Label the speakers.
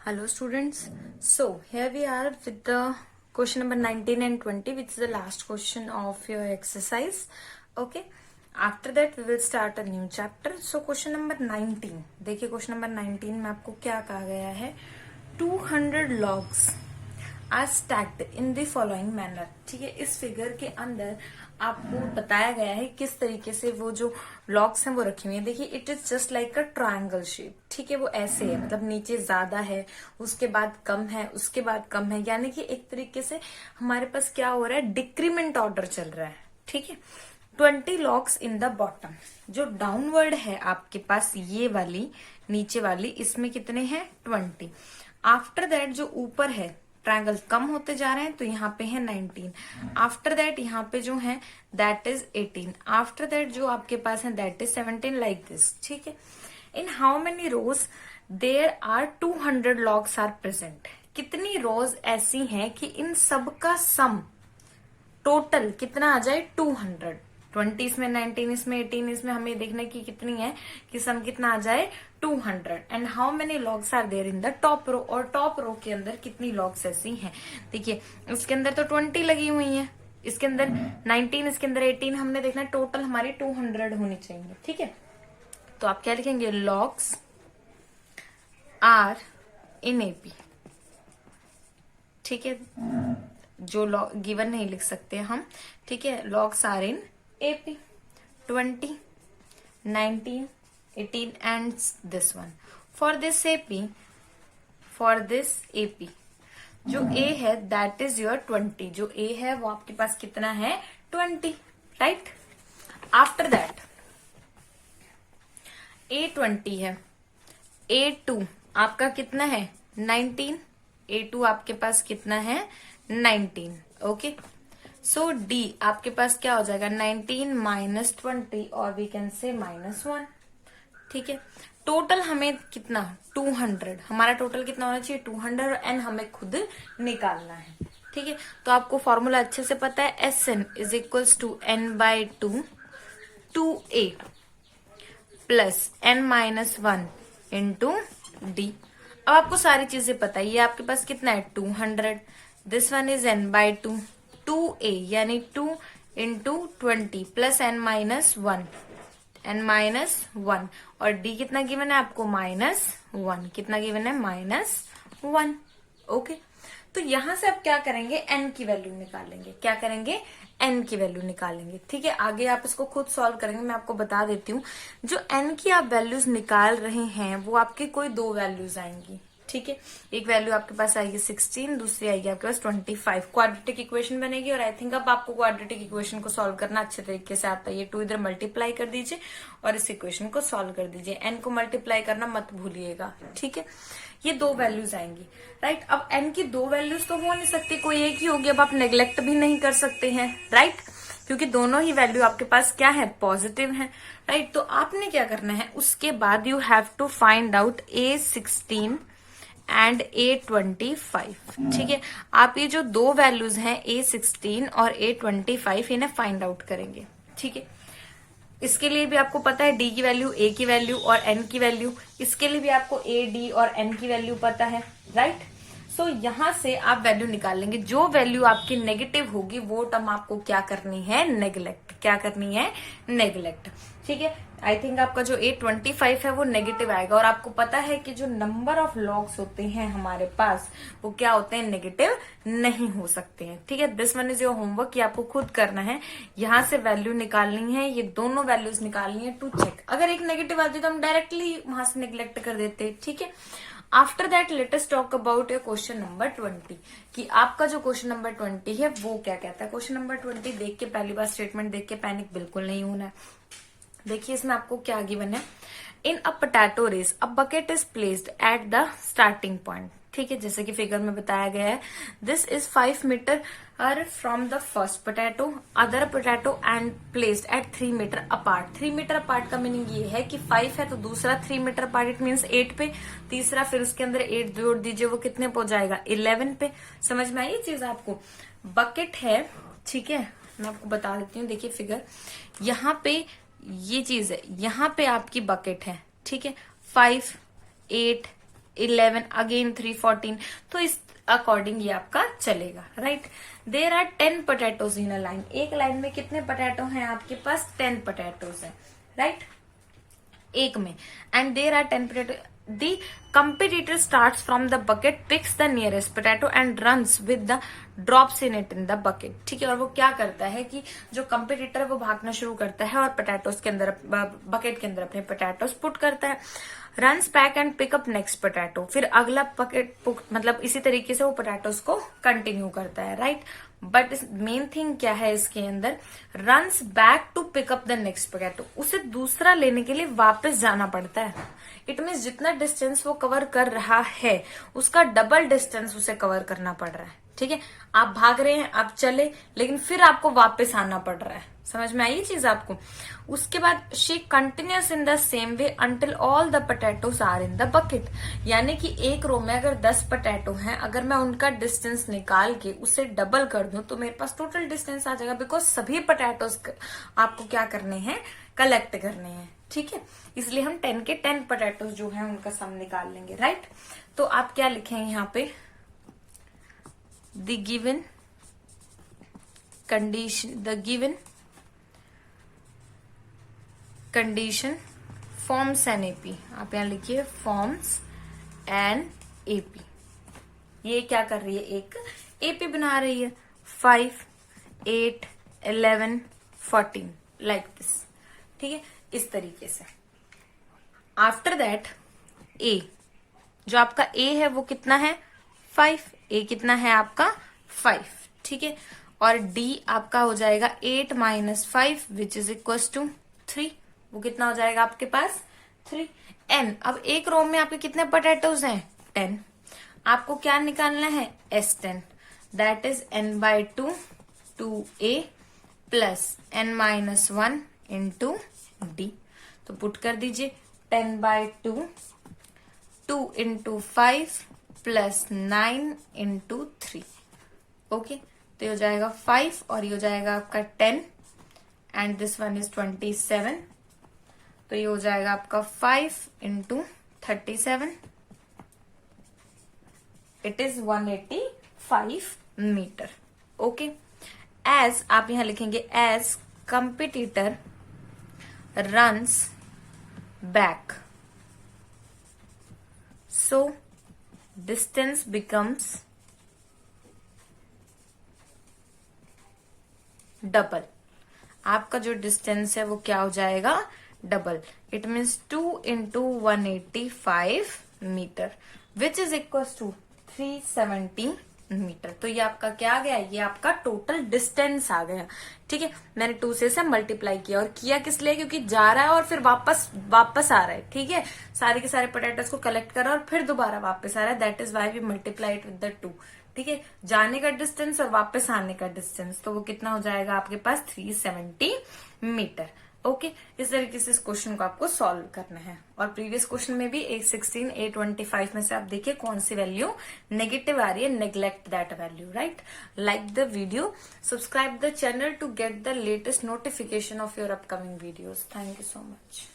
Speaker 1: Hello students. So here we are with the question number 19 and 20, which is the last question of your exercise. Okay. After that we will start a new chapter. So question number 19. देखिए question number 19 में आपको क्या कहा गया है, 200 logs are stacked in the following manner. ठीक है, इस फिगर के अंदर आपको बताया गया है किस तरीके से वो जो लॉग्स हैं वो रखी हुई है. देखिए it is just like a triangle shape. ठीक है, वो ऐसे है, मतलब नीचे ज्यादा है, उसके बाद कम है, उसके बाद कम है, यानी कि एक तरीके से हमारे पास क्या हो रहा है, डिक्रीमेंट ऑर्डर चल रहा है. ठीक है, 20 लॉग्स इन द बॉटम. जो डाउनवर्ड है आपके पास ये वाली नीचे वाली, इसमें कितने हैं, 20. आफ्टर दैट जो ऊपर है ट्रायंगल कम होते जा रहे हैं, तो यहाँ पे है 19. आफ्टर दैट यहाँ पे जो है दैट इज 18. आफ्टर दैट जो आपके पास है दैट इज 17, लाइक दिस. ठीक है, in how many rows there are 200 logs are present. कितनी रोज ऐसी हैं कि इन सब का सम टोटल कितना आ जाए, 200. 20 इसमें, 19 इसमें, 18 इसमें, हमें देखने की कितनी है कि सम कितना आ जाए, 200. And how many logs are there in the top row, और टॉप रो के अंदर कितनी लॉग्स ऐसी हैं. देखिए इसके अंदर तो 20 लगी हुई हैं, इसके अंदर 19, इसके अंदर 18. हमने देखना टोटल हमारी 200 होनी चाहिए. ठीक है, तो आप क्या लिखेंगे, लॉग्स आर इन एपी. ठीक है, जो गिवन नहीं लिख सकते हम. ठीक है, logs are in AP 20, 19, 18 and this one. For this AP, जो ए है दैट इज योर 20. जो ए है वो आपके पास कितना है, 20, राइट. आफ्टर दैट A20 है, A2 आपका कितना है, 19. A2 आपके पास कितना है, 19. ओके, सो D आपके पास क्या हो जाएगा, 19 माइनस 20, और वी कैन से -1. ठीक है, टोटल हमें कितना, 200. हमारा टोटल कितना होना चाहिए, 200, एंड हमें खुद निकालना है. ठीक है, तो आपको फॉर्मूला अच्छे से पता है, SN is equals to n/2 2A plus n-1 into D. अब आपको सारी चीजें पता है, ये आपके पास कितना है, 200. This one is n/2 2A यानी 2 इंटू 20 प्लस n-1 और d कितना गिवन है आपको, -1. कितना गिवन है, -1. ओके, तो यहां से आप क्या करेंगे, n की वैल्यू निकालेंगे. क्या करेंगे, n की वैल्यू निकालेंगे. ठीक है, आगे आप इसको खुद सॉल्व करेंगे, मैं आपको बता देती हूँ. जो n की आप वैल्यूज निकाल रहे हैं वो आपके कोई दो वैल्यूज आएंगी. ठीक है, एक वैल्यू आपके पास आएगी 16, दूसरी आएगी आपके पास 25. क्वाड्रेटिक इक्वेशन बनेगी, और आई थिंक अब आपको क्वाड्रेटिक इक्वेशन को सॉल्व करना अच्छे तरीके से आता है. ये 2 इधर मल्टीप्लाई कर दीजिए और इस इक्वेशन को सॉल्व कर दीजिए. n को मल्टीप्लाई करना मत भूलिएगा. ठीक है, ये दो वैल्यूज आएंगी, राइट. अब n की दो वैल्यूज तो हो नहीं सकती, कोई एक ही होगी. अब आप नेग्लेक्ट भी नहीं कर सकते हैं, राइट, क्योंकि दोनों ही वैल्यू आपके पास क्या है, पॉजिटिव है, राइट. तो आपने क्या करना है, उसके बाद you have to find out A16 and A25. ठीक है, आप ये जो दो वैल्यूज हैं A16 और A25 इन्हें फाइंड आउट करेंगे. ठीक है, इसके लिए भी आपको पता है D की वैल्यू, A की वैल्यू और N की वैल्यू. इसके लिए भी आपको A, D और N की वैल्यू पता है, राइट. सो यहां से आप वैल्यू निकाल लेंगे. जो वैल्यू आपकी नेगेटिव होगी वो टर्म आपको क्या करनी है, नेग्लेक्ट. क्या करनी है, नेग्लेक्ट. ठीक है, आई थिंक आपका जो A25 है वो नेगेटिव आएगा, और आपको पता है कि जो नंबर ऑफ लॉग्स होते हैं हमारे पास वो क्या होते हैं, नेगेटिव नहीं हो सकते हैं. ठीक है, this one is your homework, ये आपको खुद करना है. यहां से वैल्यू निकालनी है, ये दोनों वैल्यूज निकालनी है टू चेक. अगर एक नेगेटिव आती तो हम डायरेक्टली वहां से निग्लेक्ट कर देते. ठीक है, after that let us talk about your question number 20, कि आपका जो क्वेश्चन नंबर 20 है वो क्या कहता है. क्वेश्चन नंबर 20 देख के, पहली बार स्टेटमेंट देख के पैनिक बिल्कुल नहीं होना है. देखिए इसमें आपको क्या गिवन है, in a potato race a bucket is placed at the starting point. ठीक है, जैसे कि फिगर में बताया गया है, this is 5 metre from the first potato, other potato and placed at 3 metre apart. 3 metre apart का मीनिंग ये है कि 5 है तो दूसरा 3 मीटर अपार्ट, इट मीन्स 8 पे, तीसरा फिर उसके अंदर 8 जोड़ दीजिए, वो कितने पे हो जाएगा, 11 पे. समझ में आई ये चीज आपको. बकेट है, ठीक है, मैं आपको बता देती हूँ. देखिए फिगर, यहाँ पे ये चीज है, यहाँ पे आपकी बकेट है. ठीक है, 5, 8, 11, अगेन 3, 14। तो इस अकॉर्डिंग ये आपका चलेगा, right. There are 10 potatoes in a line. एक लाइन में कितने पोटैटो हैं आपके पास? 10 पोटैटोज हैं, राइट, एक में। And there are 10 potato. The competitor starts from the bucket, picks the nearest potato and runs with the drops in it in the bucket. ठीक है, और वो क्या करता है कि जो कंपिटिटर है वो भागना शुरू करता है और पोटैटोज के अंदर, बकेट के अंदर अपने पोटैटोज पुट करता है। Runs back and pick up next potato. फिर अगला बकेट, मतलब इसी तरीके से वो पोटैटोज को कंटिन्यू करता है, राइट। बट मेन थिंग क्या है इसके अंदर? Runs back to pick up the next potato. उसे दूसरा लेने के लिए वापस जाना पड़ता है। इट मीन्स जितना डिस्टेंस वो कवर कर रहा है उसका डबल डिस्टेंस उसे कवर करना पड़ रहा है। ठीक है, आप भाग रहे हैं, आप चले, लेकिन फिर आपको वापस आना पड़ रहा है। समझ में आई ये चीज आपको? उसके बाद she continues in the same way until all the potatoes are in the bucket. यानी कि एक रो में अगर 10 पोटैटो हैं, अगर मैं उनका डिस्टेंस निकाल के उसे डबल कर दूं तो मेरे पास टोटल डिस्टेंस आ जाएगा, बिकॉज सभी पोटैटोज आपको क्या करने हैं? कलेक्ट करने हैं। ठीक है, इसलिए हम 10 के 10 पोटैटोज जो है उनका सम निकाल लेंगे, राइट। तो आप क्या लिखेंगे यहाँ पे? The given condition forms an AP. आप यहां लिखिए फॉर्म्स एन एपी। ये क्या कर रही है? एक एपी बना रही है। 5, 8, 11, 14 लाइक दिस। ठीक है, इस तरीके से। आफ्टर दैट ए, जो आपका ए है वो कितना है? 5। ए कितना है आपका? 5। ठीक है, और डी आपका हो जाएगा 8 - 5 विच इज इक्वल टू 3। वो कितना हो जाएगा आपके पास? 3। एन, अब एक रो में आपके कितने पोटैटोज हैं? 10। आपको क्या निकालना है? S10, that is n/2 2a plus n-1 into D. तो पुट कर दीजिए 10/2 2 × 5 प्लस 9 × 3। ओके, तो ये हो जाएगा 5 और ये हो जाएगा आपका 10 एंड दिस वन इज 27। तो ये हो जाएगा आपका 5 × 37, it is 185 metre. Okay, as आप यहां लिखेंगे as competitor runs back, so distance becomes double. आपका जो डिस्टेंस है वो क्या हो जाएगा? Double. It means 2 × 185 metre which is equal to 370 metre. तो ये आपका क्या आ गया? ये आपका टोटल डिस्टेंस आ गया। ठीक है, मैंने 2 से इसे मल्टीप्लाई किया, और किया किस लिए? क्योंकि जा रहा है और फिर वापस आ रहा है। ठीक है, सारे के सारे पोटैटोज को कलेक्ट कर रहा है और फिर दोबारा वापस आ रहा है। That is why we multiply it with the 2। ठीक है, जाने का डिस्टेंस और वापस आने का डिस्टेंस, तो वो कितना हो जाएगा आपके पास? 370 मीटर। ओके, इस तरीके से इस क्वेश्चन को आपको सॉल्व करना है। और प्रीवियस क्वेश्चन में भी 816, 825 में से आप देखिए कौन सी वैल्यू नेगेटिव आ रही है। Neglect that value, right. Like the video, subscribe the channel to get the latest notification of your upcoming videos. Thank you so much.